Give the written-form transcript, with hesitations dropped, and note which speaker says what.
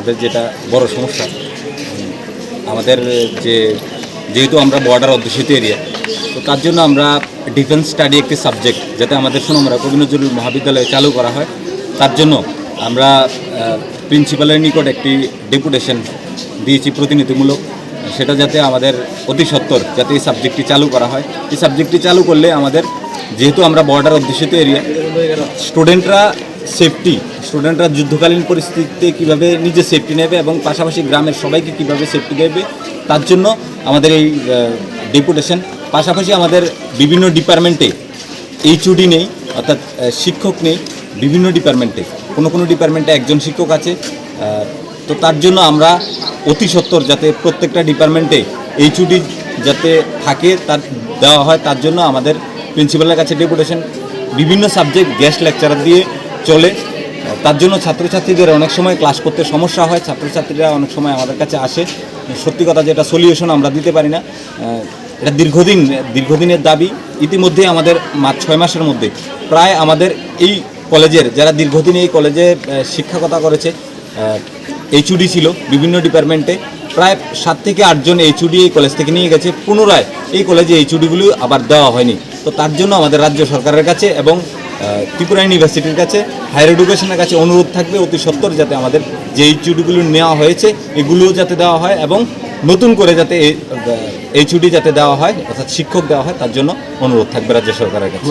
Speaker 1: আমাদের যেটা বড় সমস্যা, আমাদের যেহেতু আমরা বর্ডার অধ্যুষিত এরিয়া, তো তার জন্য আমরা ডিফেন্স স্টাডি একটি সাবজেক্ট যাতে আমাদের সোনামুড়া কবি নজরুল মহাবিদ্যালয়ে চালু করা হয়, তার জন্য আমরা প্রিন্সিপালের নিকট একটি ডেপুটেশন দিয়েছি প্রতিনিধিমূলক, সেটা যাতে আমাদের অতি সত্বর যাতে এই সাবজেক্টটি চালু করা হয়। এই সাবজেক্টটি চালু করলে আমাদের, যেহেতু আমরা বর্ডার অধ্যুষিত এরিয়া, স্টুডেন্টরা যুদ্ধকালীন পরিস্থিতিতে কীভাবে নিজে সেফটি নেবে এবং পাশাপাশি গ্রামের সবাইকে কীভাবে সেফটি দেবে, তার জন্য আমাদের এই ডেপুটেশন। পাশাপাশি আমাদের বিভিন্ন ডিপার্টমেন্টে এইচওডি নেই, অর্থাৎ শিক্ষক নেই বিভিন্ন ডিপার্টমেন্টে, কোনো ডিপার্টমেন্টে একজন শিক্ষক আছে। তো তার জন্য আমরা অতি সত্বর যাতে প্রত্যেকটা ডিপার্টমেন্টে এইচওডি যাতে থাকে তার দেওয়া হয়, তার জন্য আমাদের প্রিন্সিপালের কাছে ডেপুটেশন। বিভিন্ন সাবজেক্ট গেস্ট লেকচারার দিয়ে চলে, তার জন্য ছাত্রছাত্রীদের অনেক সময় ক্লাস করতে সমস্যা হয়, ছাত্রছাত্রীরা অনেক সময় আমাদের কাছে আসে, সত্যি কথা যেটা সলিউশন আমরা দিতে পারি না। এটা দীর্ঘদিনের দাবি। ইতিমধ্যে আমাদের 6 মাসের মধ্যে প্রায় আমাদের এই কলেজের যারা দীর্ঘদিন এই কলেজে শিক্ষকতা করেছে, এইচওডি ছিল বিভিন্ন ডিপার্টমেন্টে, প্রায় 7 থেকে 8 জন এইচওডি এই কলেজ থেকে নিয়ে গেছে, পুনরায় এই কলেজে এইচওডিগুলো আবার দেওয়া হয়নি। তো তার জন্য আমাদের রাজ্য সরকারের কাছে এবং ত্রিপুরা ইউনিভার্সিটির কাছে, হায়ার এডুকেশনের কাছে অনুরোধ থাকবে অতি সত্বর যাতে আমাদের যে এইচওডিগুলো নেওয়া হয়েছে এগুলোও যাতে দেওয়া হয় এবং নতুন করে যাতে এইচওডি যাতে দেওয়া হয়, অর্থাৎ শিক্ষক দেওয়া হয়, তার জন্য অনুরোধ থাকবে রাজ্য সরকারের কাছে।